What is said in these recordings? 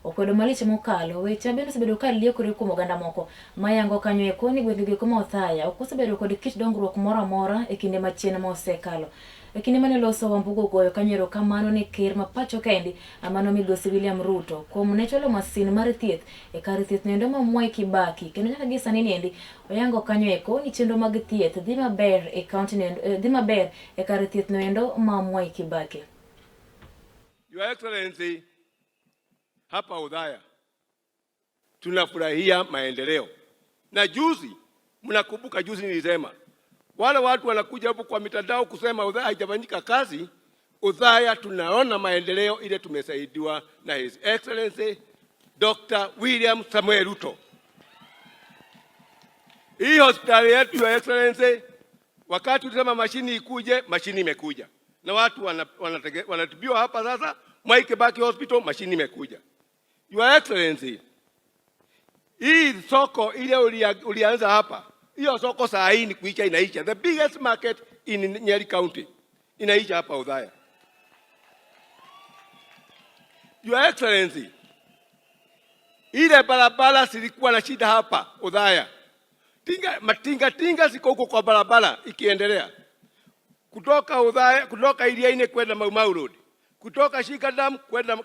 okwedo malich mokalo weche bende osebedo ka liekore kuom oganda moko mayango kanyo e koni gwenge kuma Othaya ok osebedo kod kit dongruok moro amora e kinde machien mosekalo. E kinde mane loso Wambugu goyo kanyo kamano ne ker ma pacho kendi amano Migosi William Ruto kuom ne cholo masin mar thieth e kar thieth nendo ma Mwai Kibaki kendo nyaka gi sani niendi oyango kanyo eko ni chenro mag thieth dhi maber e kaunti nendo dhi maber e kar thieth nendo ma Mwai Kibaki. Your Excellency, hapa Othaya tunafurahia maendeleo. Na juzi, mnakumbuka juzi nilisema wale watu wanakuja hapo kwa mitandao kusema Othaya haijafanyika kazi. Othaya tunaona maendeleo ile tumesaidiwa na His Excellency Dr. William Samuel Ruto. Hii hospitali yetu, Your Excellency, wakati tulisema mashini ikuje, mashini imekuja. Na watu wanatibiwa hapa sasa. Mwai Kibaki Hospital, mashini imekuja. Your Excellency, hii soko ile ulianza hapa, hiyo soko saa hii ni kuisha inaisha. The biggest market in Nyeri County inaisha hapa Othaya. Your Excellency, ile barabara silikuwa na shida hapa Othaya. Tinga ziko huko kwa barabara ikiendelea. Kutoka Othaya, kutoka Iriaini kwenda Mau Road, kutoka Shikadam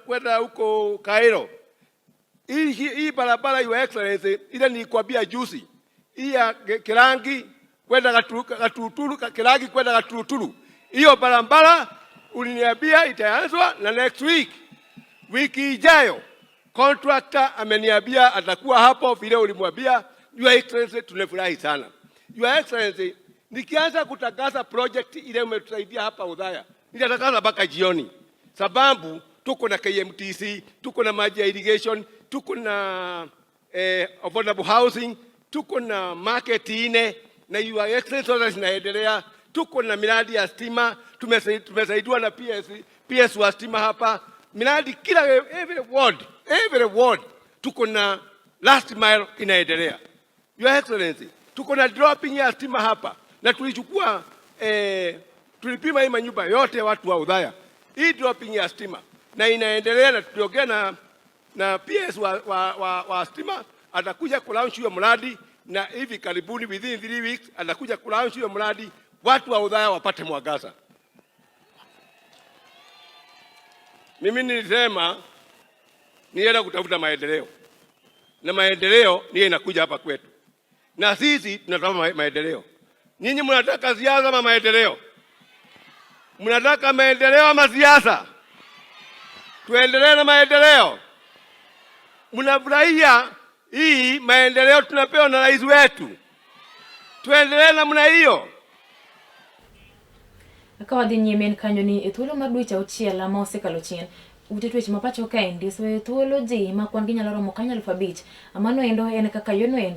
kwenda huko Kairo. Hii barabara, Your Excellency, ile nilikwambia juzi, hii ya Kirangi kwenda Gatuturu, Kirangi kwenda Gatuturu. Hiyo barabara uliniambia itaanzwa na next week. Wiki ijayo contractor ameniambia atakuwa hapo vile ulimwambia. Your Excellency, tunafurahi sana. Your Excellency, nikianza kutangaza project ile umetusaidia hapa Othaya, nitatangaza mpaka jioni. Sababu tuko na KMTC, tuko na maji ya irrigation, tuko na affordable housing, tuko na market ine, na Your Excellency zote zinaendelea. Tuko na miradi ya stima, tumesaidiwa na PS wa stima hapa. Miradi kila every ward tuko na last mile inaendelea. Your Excellency, tuko na dropping ya stima hapa. Na tulichukua tulipima hii manyumba yote watu wa Othaya. Hii dropping ya stima na inaendelea, na tuliongea na PS wa stima atakuja kulaunch hiyo mradi, na hivi karibuni within 3 weeks atakuja kulaunch hiyo mradi, watu wa Othaya wapate mwangaza. Mimi nilisema nienda kutafuta maendeleo, na maendeleo niye inakuja hapa kwetu, na sisi tunataka maendeleo. Nyinyi mnataka siasa ama maendeleo? Mnataka maendeleo ama siasa? Tuendelee na maendeleo. Mnafurahia hii maendeleo tunapewa na rais wetu, tuendelee namna hiyo. Akawadhi nyime kanyo ni ethuolo mar dweche 6 ma osekalo chien ute twech mapacho kaendi so ethuolo ji ma kwan gi nyalo romo kanyo 5,000 amano endo en kaka yono endo